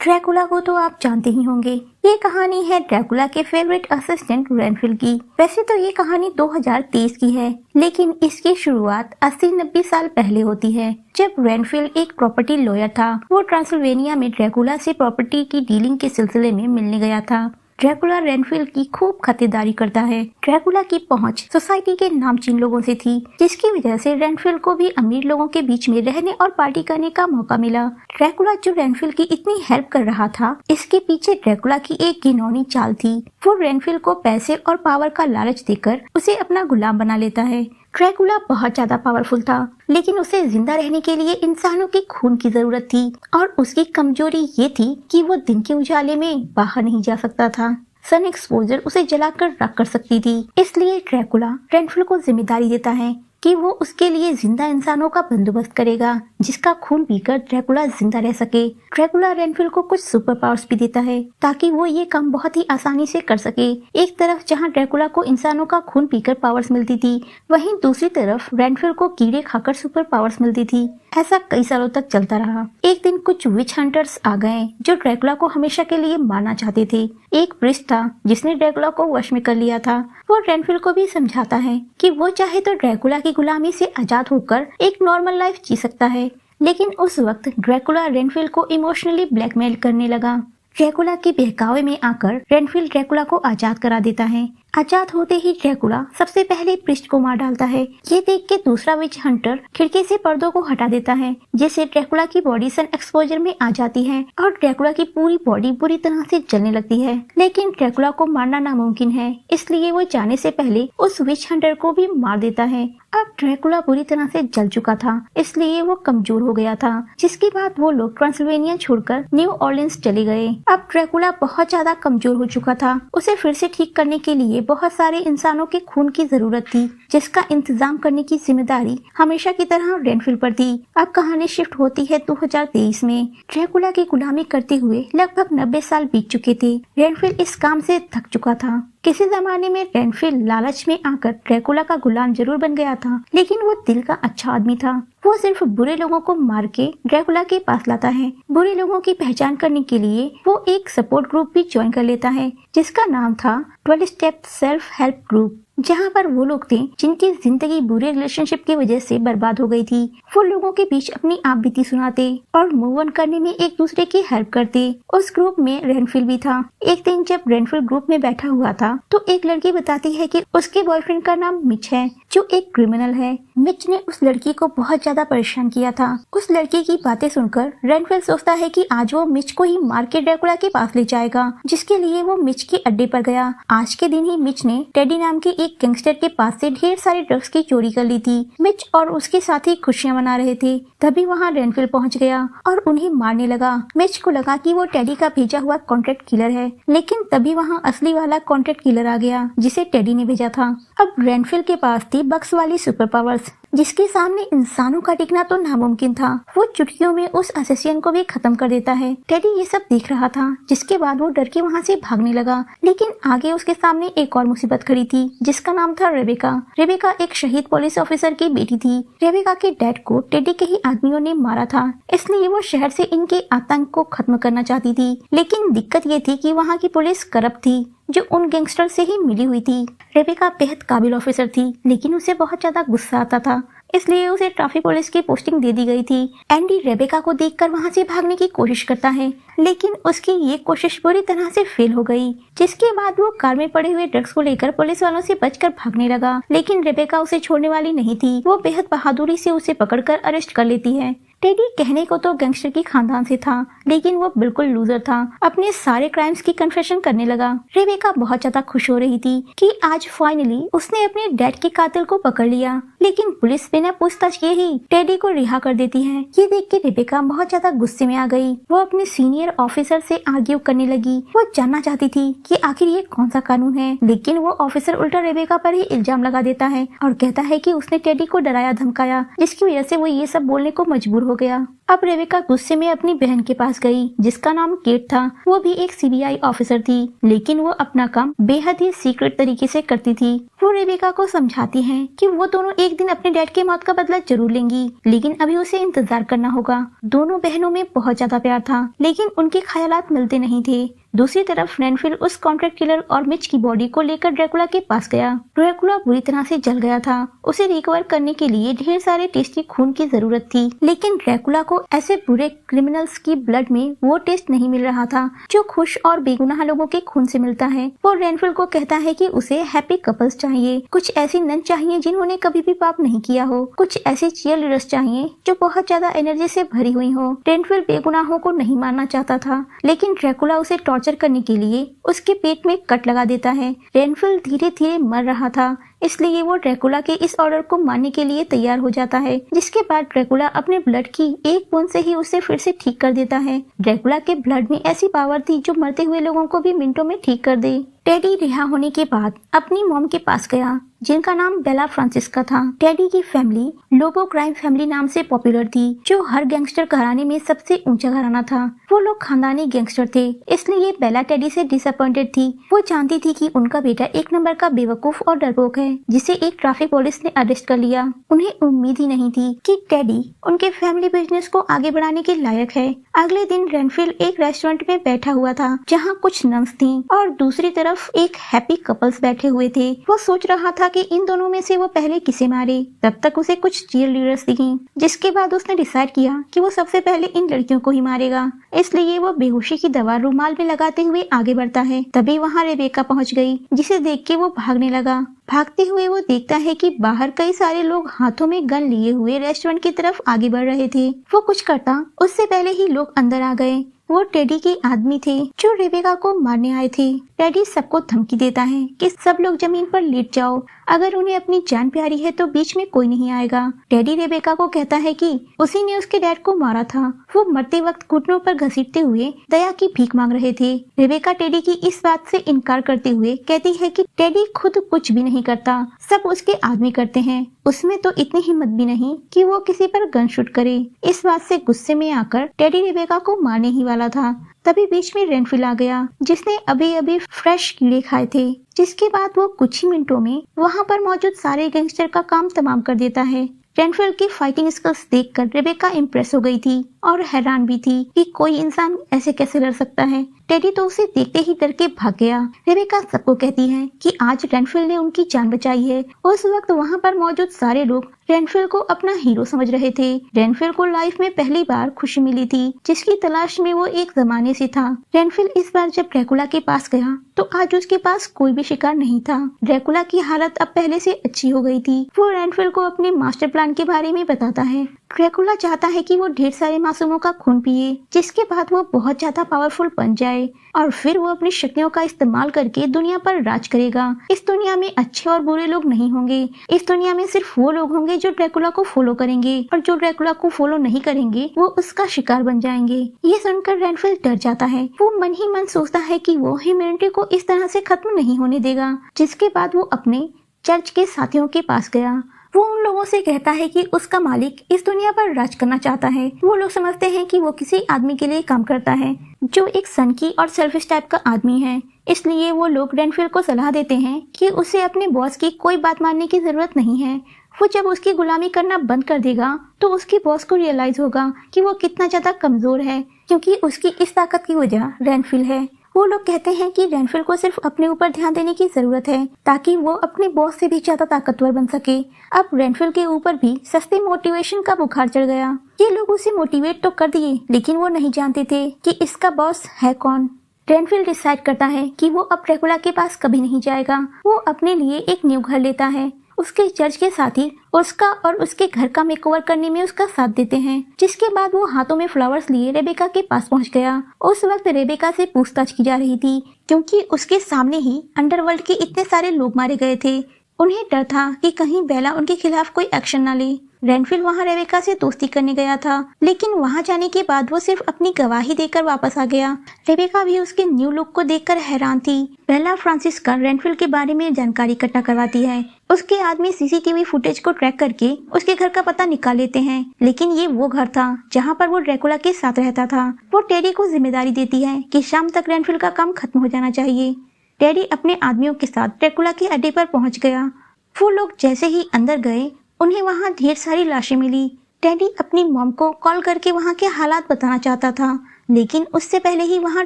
Dracula को तो आप जानते ही होंगे। ये कहानी है ड्रैकुला के फेवरेट असिस्टेंट रेनफिल की। वैसे तो ये कहानी 2023 की है, लेकिन इसकी शुरुआत 80-90 साल पहले होती है, जब रेनफिल एक प्रॉपर्टी लॉयर था। वो ट्रांसिल्वेनिया में ड्रैकुला से प्रॉपर्टी की डीलिंग के सिलसिले में मिलने गया था। ड्रैकुला रेनफिल की खूब खातिरदारी करता है। ड्रैकुला की पहुंच सोसाइटी के नामचीन लोगों से थी, जिसकी वजह से रेनफिल को भी अमीर लोगों के बीच में रहने और पार्टी करने का मौका मिला। ड्रैकुला जो रेनफिल की इतनी हेल्प कर रहा था, इसके पीछे ड्रैकुला की एक घिनौनी चाल थी। वो रेनफिल को पैसे और पावर का लालच देकर उसे अपना गुलाम बना लेता है। ड्रैकुला बहुत ज्यादा पावरफुल था, लेकिन उसे जिंदा रहने के लिए इंसानों के खून की जरूरत थी, और उसकी कमजोरी ये थी कि वो दिन के उजाले में बाहर नहीं जा सकता था। सन एक्सपोजर उसे जलाकर राख कर सकती थी। इसलिए ड्रैकुला रेनफिल को जिम्मेदारी देता है कि वो उसके लिए जिंदा इंसानों का बंदोबस्त करेगा, जिसका खून पीकर ड्रैकुला जिंदा रह सके। ड्रैकुला रेनफिल को कुछ सुपर पावर्स भी देता है, ताकि वो ये काम बहुत ही आसानी से कर सके। एक तरफ जहाँ ड्रैकुला को इंसानों का खून पीकर पावर्स मिलती थी, वहीं दूसरी तरफ रेनफिल को कीड़े खाकर सुपर पावर्स मिलती थी। ऐसा कई सालों तक चलता रहा। एक दिन कुछ विच हंटर्स आ गए, जो ड्रैकुला को हमेशा के लिए मारना चाहते थे। एक प्रिस्ट था जिसने ड्रैकुला को वश में कर लिया था। वो रेनफिल को भी समझाता है कि वो चाहे तो ड्रैकुला की गुलामी से आजाद होकर एक नॉर्मल लाइफ जी सकता है, लेकिन उस वक्त ड्रैकुला रेनफिल को इमोशनली ब्लैकमेल करने लगा। ड्रैकुला के बहकावे में आकर रेनफिल ड्रैकुला को आजाद करा देता है। आजाद होते ही ड्रैकुला सबसे पहले प्रिस्ट को मार डालता है। ये देख के दूसरा विच हंटर खिड़की से पर्दों को हटा देता है, जिससे ड्रैकुला की बॉडी सन एक्सपोजर में आ जाती है और ड्रैकुला की पूरी बॉडी बुरी तरह से जलने लगती है। लेकिन ड्रैकुला को मारना नामुमकिन है, इसलिए वो जाने से पहले उस विच हंटर को भी मार देता है। अब ड्रैकुला बुरी तरह से जल चुका था, इसलिए वो कमजोर हो गया था, जिसके बाद वो लोग ट्रांसिल्वेनिया छोड़कर न्यू ऑर्लिन्स चले गए। अब ड्रैकुला बहुत ज्यादा कमजोर हो चुका था। उसे फिर से ठीक करने के लिए बहुत सारे इंसानों के खून की जरूरत थी, जिसका इंतजाम करने की जिम्मेदारी हमेशा की तरह रेनफिल पर थी। अब कहानी शिफ्ट होती है 2023 में। ड्रैकुला की गुलामी करते हुए लगभग 90 साल बीत चुके थे। रेनफिल इस काम से थक चुका था। किसी जमाने में रेनफिल लालच में आकर ड्रैकुला का गुलाम जरूर बन गया था, लेकिन वो दिल का अच्छा आदमी था। वो सिर्फ बुरे लोगों को मार के ड्रैकुला के पास लाता है। बुरे लोगों की पहचान करने के लिए वो एक सपोर्ट ग्रुप भी ज्वाइन कर लेता है, जिसका नाम था 12 स्टेप सेल्फ हेल्प ग्रुप, जहाँ पर वो लोग थे जिनकी जिंदगी बुरे रिलेशनशिप की वजह से बर्बाद हो गई थी। वो लोगों के बीच अपनी आप बीती सुनाते और मूव ऑन करने में एक दूसरे की हेल्प करते। उस ग्रुप में रेनफिल भी था। एक दिन जब रेनफिल ग्रुप में बैठा हुआ था, तो एक लड़की बताती है कि उसके बॉयफ्रेंड का नाम मिच है, जो एक क्रिमिनल है। मिच ने उस लड़की को बहुत ज्यादा परेशान किया था। उस लड़की की बातें सुनकर रेनफिल सोचता है कि आज वो मिच को ही मार के ड्रैकुला के पास ले जाएगा, जिसके लिए वो मिच के अड्डे पर गया। आज के दिन ही मिच ने टेडी नाम के एक गैंगस्टर के पास से ढेर सारे ड्रग्स की चोरी कर ली थी। मिच और उसके साथी खुशियां मना रहे थे। तभी वहाँ रेनफिल पहुँच गया और उन्हें मारने लगा। मिच को लगा कि वो टेडी का भेजा हुआ कॉन्ट्रैक्ट किलर है, लेकिन तभी वहाँ असली वाला कॉन्ट्रैक्ट किलर आ गया, जिसे टेडी ने भेजा था। अब रेनफिल के पास थी बक्स वाली सुपर पावर्स, जिसके सामने इंसानों का टिकना तो नामुमकिन था। वो चुटकियों में उस असेसियन को भी खत्म कर देता है। टेडी ये सब देख रहा था, जिसके बाद वो डर के वहाँ से भागने लगा। लेकिन आगे उसके सामने एक और मुसीबत खड़ी थी, जिसका नाम था रेबेका। रेबेका एक शहीद पुलिस ऑफिसर की बेटी थी। रेबेका के डैड को टेडी के ही आदमियों ने मारा था, इसलिए वो शहर से इनके आतंक को खत्म करना चाहती थी। लेकिन दिक्कत ये थी कि वहाँ की पुलिस करप्ट थी, जो उन गैंगस्टर से ही मिली हुई थी। रेबेका बेहद काबिल ऑफिसर थी, लेकिन उसे बहुत ज्यादा गुस्सा आता था, इसलिए उसे ट्रैफिक पुलिस की पोस्टिंग दे दी गई थी। एंडी रेबेका को देखकर वहां से भागने की कोशिश करता है, लेकिन उसकी ये कोशिश बुरी तरह से फेल हो गई, जिसके बाद वो कार में पड़े हुए ड्रग्स को लेकर पुलिस वालों से बचकर भागने लगा। लेकिन रेबेका उसे छोड़ने वाली नहीं थी। वो बेहद बहादुरी से उसे पकड़कर अरेस्ट कर लेती है। टेडी कहने को तो गैंगस्टर की खानदान से था, लेकिन वो बिल्कुल लूजर था। अपने सारे क्राइम्स की कन्फेशन करने लगा। रेबेका बहुत ज्यादा खुश हो रही थी कि आज फाइनली उसने अपने डैड के कातिल को पकड़ लिया, लेकिन पुलिस बिना पूछताछ किए ही टेडी को रिहा कर देती है। ये देख के रेबेका बहुत ज्यादा गुस्से में आ गई। वो अपने सीनियर ऑफिसर से आर्ग्यू करने लगी। वो जानना चाहती थी कि आखिर ये कौन सा कानून है, लेकिन वो ऑफिसर उल्टा रेबेका पर ही इल्जाम लगा देता है और कहता है कि उसने टेडी को डराया धमकाया, जिसकी वजह से वो ये सब बोलने को मजबूर हो गया। अब रेबेका गुस्से में अपनी बहन के पास गई, जिसका नाम केट था। वो भी एक सीबीआई ऑफिसर थी, लेकिन वो अपना काम बेहद ही सीक्रेट तरीके से करती थी। वो रेबेका को समझाती है कि वो दोनों एक दिन अपने डैड के मौत का बदला जरूर लेंगी, लेकिन अभी उसे इंतजार करना होगा। दोनों बहनों में बहुत ज्यादा प्यार था, लेकिन उनके ख्यालात मिलते नहीं थे। दूसरी तरफ रेनफिल उस कॉन्ट्रैक्ट किलर और मिच की बॉडी को लेकर ड्रैकुला के पास गया। ड्रैकुला बुरी तरह से जल गया था। उसे रिकवर करने के लिए ढेर सारे टेस्टी खून की जरूरत थी, लेकिन ड्रैकुला को ऐसे बुरे क्रिमिनल्स की ब्लड में वो टेस्ट नहीं मिल रहा था जो खुश और बेगुनाह लोगों के खून से मिलता है। वो रेनफिल को कहता है कि उसे हैप्पी कपल्स चाहिए, कुछ ऐसी नन चाहिए जिन्होंने कभी भी पाप नहीं किया हो, कुछ ऐसे चीयरलीडर्स चाहिए जो बहुत ज्यादा एनर्जी से भरी हुई हो। रेनफिल बेगुनाहों को नहीं मारना चाहता था, लेकिन ड्रैकुला उसे टॉर्चर करने के लिए उसके पेट में कट लगा देता है। रेनफिल धीरे धीरे मर रहा था, इसलिए वो ड्रैकुला के इस ऑर्डर को मानने के लिए तैयार हो जाता है, जिसके बाद ड्रैकुला अपने ब्लड की एक बूंद से ही उसे फिर से ठीक कर देता है। ड्रैकुला के ब्लड में ऐसी पावर थी जो मरते हुए लोगों को भी मिनटों में ठीक कर दे। टेडी रिहा होने के बाद अपनी मॉम के पास गया, जिनका नाम बेला फ्रांसिस्का था। टेडी की फैमिली लोबो क्राइम फैमिली नाम से पॉपुलर थी, जो हर गैंगस्टर घराने में सबसे ऊंचा घराना था। वो लोग खानदानी गैंगस्टर थे, इसलिए बेला टेडी से डिसअपॉइंटेड थी। वो जानती थी कि उनका बेटा एक नंबर का बेवकूफ और डरपोक है, जिसे एक ट्रैफिक पुलिस ने अरेस्ट कर लिया। उन्हें उम्मीद ही नहीं थी कि टेडी उनके फैमिली बिजनेस को आगे बढ़ाने के लायक है। अगले दिन रेनफिल एक रेस्टोरेंट में बैठा हुआ था, जहाँ कुछ नन्स थी और दूसरी तरफ एक हैप्पी कपल्स बैठे हुए थे। वो सोच रहा था कि इन दोनों में से वो पहले किसे मारे। तब तक उसे कुछ चीयरलीडर्स दिखी, जिसके बाद उसने डिसाइड किया कि वो सबसे पहले इन लड़कियों को ही मारेगा। इसलिए वो बेहोशी की दवा रुमाल में लगाते हुए आगे बढ़ता है। तभी वहाँ रेबेका पहुँच गई, जिसे देख के वो भागने लगा। भागते हुए वो देखता है कि बाहर कई सारे लोग हाथों में गन लिए हुए रेस्टोरेंट की तरफ आगे बढ़ रहे थे। वो कुछ करता उससे पहले ही लोग अंदर आ गए। वो टेडी के आदमी थे जो रेबेका को मारने आए थे। टेडी सबको धमकी देता है कि सब लोग जमीन पर लेट जाओ, अगर उन्हें अपनी जान प्यारी है तो बीच में कोई नहीं आएगा। टेडी रेबेका को कहता है कि उसी ने उसके डैड को मारा था। वो मरते वक्त घुटनों पर घसीटते हुए दया की भीख मांग रहे थे। रेबेका टेडी की इस बात से इनकार करते हुए कहती है कि टेडी खुद कुछ भी नहीं करता, सब उसके आदमी करते हैं। उसमें तो इतनी हिम्मत भी नहीं कि वो किसी पर गन शूट करे। इस बात से गुस्से में आकर टेडी रेबेका को मारने ही वाला था। तभी बीच में रेनफिल आ गया, जिसने अभी अभी फ्रेश कीड़े खाए थे। जिसके बाद वो कुछ ही मिनटों में वहाँ पर मौजूद सारे गैंगस्टर का काम तमाम कर देता है। रेनफिल की फाइटिंग स्किल्स देखकर रेबेका इम्प्रेस हो गई थी और हैरान भी थी कि कोई इंसान ऐसे कैसे लड़ सकता है। टेडी तो उसे देखते ही डर के भाग गया। रेबेका सबको कहती है कि आज रेनफिल ने उनकी जान बचाई है। उस वक्त वहाँ पर मौजूद सारे लोग रेनफिल को अपना हीरो समझ रहे थे। रेनफिल को लाइफ में पहली बार खुशी मिली थी, जिसकी तलाश में वो एक जमाने से था। रेनफिल इस बार जब ड्रैकुला के पास गया तो आज उसके पास कोई भी शिकार नहीं था। ड्रैकुला की हालत अब पहले से अच्छी हो गई थी। वो रेनफिल को अपने मास्टर प्लान के बारे में बताता है। ड्रैकुला चाहता है कि वो ढेर सारे मासूमों का खून पिए, जिसके बाद वो बहुत ज्यादा पावरफुल बन जाए और फिर वो अपनी शक्तियों का इस्तेमाल करके दुनिया पर राज करेगा। इस दुनिया में अच्छे और बुरे लोग नहीं होंगे। इस दुनिया में सिर्फ वो लोग होंगे जो ड्रैकुला को फॉलो करेंगे, और जो ड्रैकुला को फॉलो नहीं करेंगे वो उसका शिकार बन जाएंगे। ये सुनकर रेनफिल डर जाता है। वो मन ही मन सोचता है कि वो ह्यूमैनिटी को इस तरह से खत्म नहीं होने देगा। जिसके बाद वो अपने चर्च के साथियों के पास गया। वो उन लोगों से कहता है कि उसका मालिक इस दुनिया पर राज करना चाहता है। वो लोग समझते हैं कि वो किसी आदमी के लिए काम करता है जो एक सनकी और सेल्फिश टाइप का आदमी है। इसलिए वो लोग रेनफिल को सलाह देते हैं कि उसे अपने बॉस की कोई बात मानने की जरूरत नहीं है। वो जब उसकी गुलामी करना बंद कर देगा तो उसके बॉस को रियलाइज होगा कि वो कितना ज्यादा कमजोर है, क्योंकि उसकी इस ताकत की वजह रेनफिल है। वो लोग कहते हैं कि रेनफिल को सिर्फ अपने ऊपर ध्यान देने की जरूरत है, ताकि वो अपने बॉस से भी ज्यादा ताकतवर बन सके। अब रेनफिल के ऊपर भी सस्ते मोटिवेशन का बुखार चढ़ गया। ये लोग उसे मोटिवेट तो कर दिए, लेकिन वो नहीं जानते थे कि इसका बॉस है कौन। रेनफिल डिसाइड करता है कि वो अब ड्रैकुला के पास कभी नहीं जाएगा। वो अपने लिए एक न्यू घर लेता है। उसके चर्च के साथी उसका और उसके घर का मेकओवर करने में उसका साथ देते हैं। जिसके बाद वो हाथों में फ्लावर्स लिए रेबेका के पास पहुंच गया। उस वक्त रेबेका से पूछताछ की जा रही थी, क्योंकि उसके सामने ही अंडरवर्ल्ड के इतने सारे लोग मारे गए थे। उन्हें डर था कि कहीं बेला उनके खिलाफ कोई एक्शन न ले। रेनफिल वहाँ रेबेका से दोस्ती करने गया था, लेकिन वहाँ जाने के बाद वो सिर्फ अपनी गवाही देकर वापस आ गया। रेबेका भी उसके न्यू लुक को देखकर हैरान थी। बेला फ्रांसिस्का रेनफिल के बारे में जानकारी इकट्ठा करवाती है। उसके आदमी सीसीटीवी फुटेज को ट्रैक करके उसके घर का पता निकाल लेते हैं, लेकिन ये वो घर था जहाँ पर वो ड्रैकुला के साथ रहता था। वो टेडी को जिम्मेदारी देती है कि शाम तक रेनफिल का काम खत्म हो जाना चाहिए। टेडी अपने आदमियों के साथ ड्रैकुला के अड्डे पर पहुंच गया। वो लोग जैसे ही अंदर गए उन्हें वहाँ ढेर सारी लाशें मिली। टेडी अपनी मॉम को कॉल करके वहाँ के हालात बताना चाहता था, लेकिन उससे पहले ही वहाँ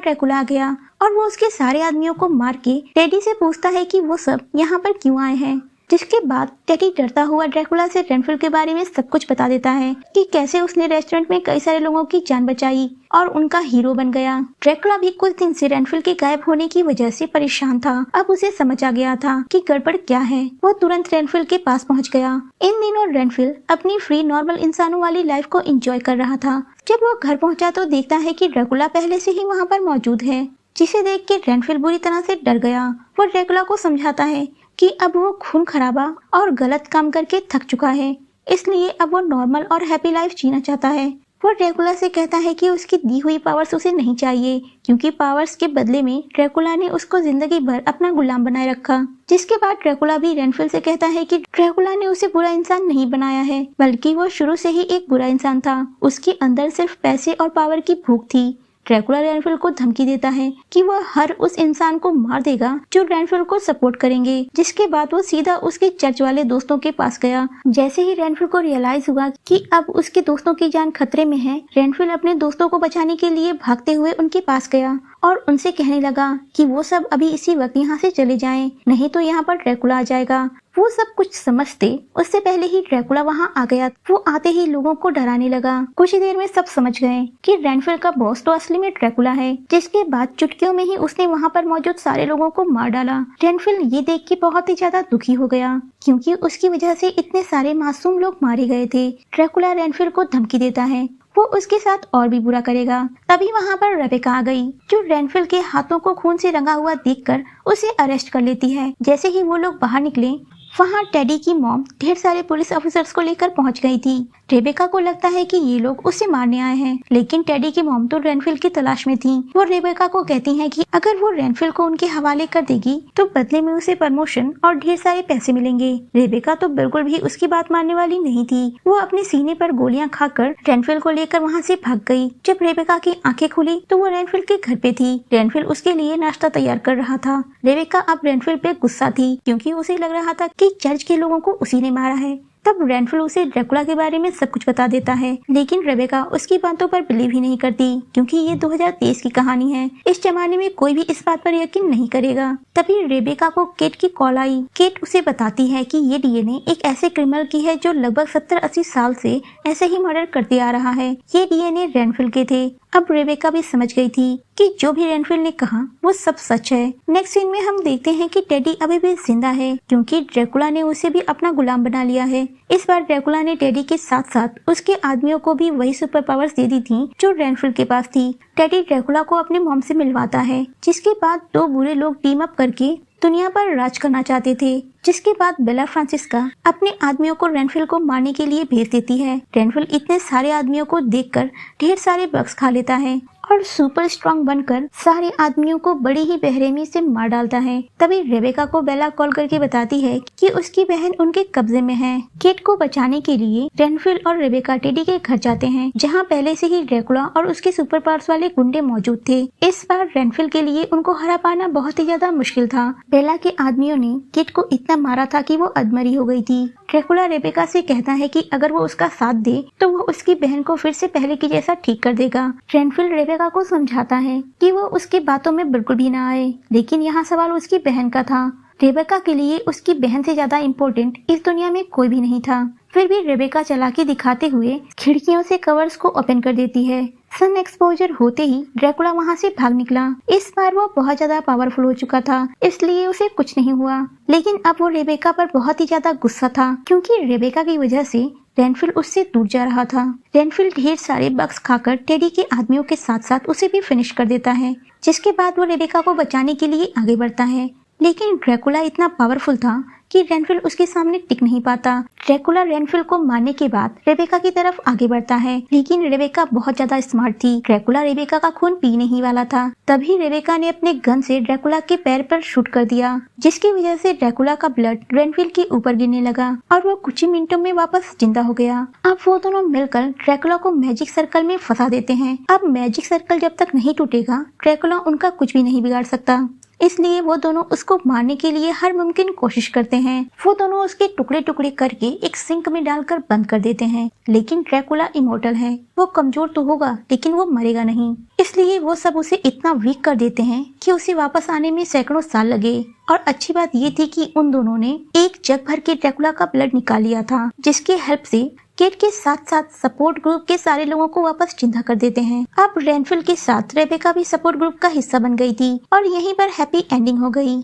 ड्रैकुला आ गया और वो उसके सारे आदमियों को मार के टेडी से पूछता है कि वो सब यहाँ पर क्यों आए हैं। जिसके बाद टेडी डरता हुआ ड्रैकुला से रेनफिल के बारे में सब कुछ बता देता है कि कैसे उसने रेस्टोरेंट में कई सारे लोगों की जान बचाई और उनका हीरो बन गया। ड्रैकुला भी कुछ दिन से रेनफिल के गायब होने की वजह से परेशान था। अब उसे समझ आ गया था कि गड़बड़ क्या है। वो तुरंत रेनफिल के पास पहुंच गया। इन दिनों रेनफिल अपनी फ्री नॉर्मल इंसानों वाली लाइफ को एंजॉय कर रहा था। जब वो घर पहुंचा तो देखता है कि ड्रैकुला पहले से ही वहाँ पर मौजूद है, जिसे देख के रेनफिल बुरी तरह से डर गया। वो ड्रैकुला को समझाता है कि अब वो खून खराबा और गलत काम करके थक चुका है, इसलिए अब वो नॉर्मल और हैप्पी लाइफ जीना चाहता है। वो ड्रैकुला से कहता है कि उसकी दी हुई पावर्स उसे नहीं चाहिए, क्योंकि पावर्स के बदले में ड्रैकुला ने उसको जिंदगी भर अपना गुलाम बनाए रखा। जिसके बाद ड्रैकुला भी रेनफिल से कहता है कि ड्रैकुला ने उसे बुरा इंसान नहीं बनाया है, बल्कि वो शुरू से ही एक बुरा इंसान था। उसके अंदर सिर्फ पैसे और पावर की भूख थी। ड्रैकुला रेनफिल को धमकी देता है कि वह हर उस इंसान को मार देगा जो रेनफिल को सपोर्ट करेंगे। जिसके बाद वो सीधा उसके चर्च वाले दोस्तों के पास गया। जैसे ही रेनफिल को रियलाइज हुआ कि अब उसके दोस्तों की जान खतरे में है, रेनफिल अपने दोस्तों को बचाने के लिए भागते हुए उनके पास गया और उनसे कहने लगा कि वो सब अभी इसी वक्त यहाँ से चले जाएं, नहीं तो यहाँ पर ड्रैकुला आ जाएगा। वो सब कुछ समझते उससे पहले ही ड्रैकुला वहाँ आ गया। वो आते ही लोगों को डराने लगा। कुछ ही देर में सब समझ गए कि रेनफिल का बॉस तो असली में ड्रैकुला है। जिसके बाद चुटकियों में ही उसने वहाँ पर मौजूद सारे लोगों को मार डाला। रेनफिल ये देख के बहुत ही ज्यादा दुखी हो गया, क्योंकि उसकी वजह से इतने सारे मासूम लोग मारे गए थे। ड्रैकुला रेनफिल को धमकी देता है वो उसके साथ और भी बुरा करेगा। तभी वहाँ पर रेबेका आ गई, जो रेनफिल के हाथों को खून से रंगा हुआ देखकर उसे अरेस्ट कर लेती है। जैसे ही वो लोग बाहर निकले, वहाँ टेडी की मॉम ढेर सारे पुलिस ऑफिसर्स को लेकर पहुंच गई थी। रेबेका को लगता है कि ये लोग उसे मारने आए हैं, लेकिन टेडी की मॉम तो रेनफिल की तलाश में थी। वो रेबेका को कहती हैं कि अगर वो रेनफिल को उनके हवाले कर देगी तो बदले में उसे प्रमोशन और ढेर सारे पैसे मिलेंगे। रेबेका तो बिल्कुल भी उसकी बात मानने वाली नहीं थी। वो अपने सीने पर गोलियां खाकर रेनफिल को लेकर वहाँ से भाग गई। जब रेबेका की आंखें खुली तो वो रेनफिल के घर पे थी। रेनफिल उसके लिए नाश्ता तैयार कर रहा था। रेबेका अब रेनफिल पे गुस्सा थी, क्योंकि उसे लग रहा था कि चर्च के लोगों को उसी ने मारा है। तब रेनफिल उसे ड्रैकुला के बारे में सब कुछ बता देता है, लेकिन रेबेका उसकी बातों पर बिलीव ही नहीं करती, क्योंकि ये 2023 की कहानी है। इस जमाने में कोई भी इस बात पर यकीन नहीं करेगा। तभी रेबेका को केट की कॉल आई। केट उसे बताती है कि ये डीएनए एक ऐसे क्रिमिनल की है जो लगभग 70-80 साल से ऐसे ही मर्डर करते आ रहा है। ये डीएनए रेनफिल के थे। अब रेबेका भी समझ गई थी कि जो भी रेनफिल ने कहा वो सब सच है। नेक्स्ट सीन में हम देखते हैं कि टेडी अभी भी जिंदा है, क्योंकि ड्रैकुला ने उसे भी अपना गुलाम बना लिया है। इस बार ड्रैकुला ने टेडी के साथ साथ उसके आदमियों को भी वही सुपर पावर्स दे दी थी जो रेनफिल के पास थी। टेडी ड्रैकुला को अपने मॉम से मिलवाता है, जिसके बाद दो बुरे लोग टीम अप करके दुनिया पर राज करना चाहते थे। जिसके बाद बेला फ्रांसिस्का अपने आदमियों को रेनफिल को मारने के लिए भेज देती है। रेनफिल इतने सारे आदमियों को देखकर ढेर सारे बग्स खा लेता है और सुपर स्ट्रांग बनकर सारे आदमियों को बड़ी ही बेरहमी से मार डालता है। तभी रेबेका को बेला कॉल करके बताती है कि उसकी बहन उनके कब्जे में है। केट को बचाने के लिए रेनफिल और रेबेका टेडी के घर जाते हैं, जहां पहले से ही ड्रैकुला और उसके सुपर पावर्स वाले गुंडे मौजूद थे। इस बार रेनफिल के लिए उनको हरा पाना बहुत ही ज्यादा मुश्किल था। बेला के आदमियों ने केट को इतना मारा था कि वो अधमरी हो गई थी। ड्रैकुला रेबेका से कहता है कि अगर वो उसका साथ दे तो वो उसकी बहन को फिर से पहले की जैसा ठीक कर देगा। रेनफिल रेबेका को समझाता है कि वो उसकी बातों में बिल्कुल भी ना आए, लेकिन यहाँ सवाल उसकी बहन का था। रेबेका के लिए उसकी बहन से ज्यादा इम्पोर्टेंट इस दुनिया में कोई भी नहीं था। फिर भी रेबेका चालाकी दिखाते हुए खिड़कियों से कवर्स को ओपन कर देती है। सन एक्सपोजर होते ही ड्रैकुला वहाँ से भाग निकला। इस बार वो बहुत ज्यादा पावरफुल हो चुका था, इसलिए उसे कुछ नहीं हुआ। लेकिन अब वो रेबेका पर बहुत ही ज्यादा गुस्सा था, क्योंकि रेबेका की वजह से रेनफिल उससे दूर जा रहा था। रेनफिल ढेर सारे बग्स खाकर टेडी के आदमियों के साथ साथ उसे भी फिनिश कर देता है। जिसके बाद वो रेबेका को बचाने के लिए आगे बढ़ता है। लेकिन ड्रैकुला इतना पावरफुल था कि रेनफिल्ड उसके सामने टिक नहीं पाता। ड्रैकुला रेनफिल्ड को मारने के बाद रेबेका की तरफ आगे बढ़ता है, लेकिन रेबेका बहुत ज्यादा स्मार्ट थी। ड्रैकुला रेबेका का खून पीने ही वाला था। तभी रेबेका ने अपने गन से ड्रैकुला के पैर पर शूट कर दिया, जिसकी वजह से ड्रैकुला का ब्लड रेनफिल्ड के ऊपर गिरने लगा और वो कुछ ही मिनटों में वापस जिंदा हो गया। अब वो दोनों मिलकर ड्रैकुला को मैजिक सर्कल में फंसा देते हैं। अब मैजिक सर्कल जब तक नहीं टूटेगा, ड्रैकुला उनका कुछ भी नहीं बिगाड़ सकता। इसलिए वो दोनों उसको मारने के लिए हर मुमकिन कोशिश करते हैं। वो दोनों उसके टुकड़े टुकड़े करके एक सिंक में डालकर बंद कर देते हैं। लेकिन ड्रैकुला इमोर्टल है, वो कमजोर तो होगा लेकिन वो मरेगा नहीं। इसलिए वो सब उसे इतना वीक कर देते हैं कि उसे वापस आने में सैकड़ों साल लगे। और अच्छी बात ये थी कि उन दोनों ने एक जग भर के ड्रैकुला का ब्लड निकाल लिया था, जिसके हेल्प से केट के साथ साथ सपोर्ट ग्रुप के सारे लोगों को वापस जिंदा कर देते हैं। अब रेनफिल्ड के साथ रेबेका भी सपोर्ट ग्रुप का हिस्सा बन गई थी और यहीं पर हैप्पी एंडिंग हो गई।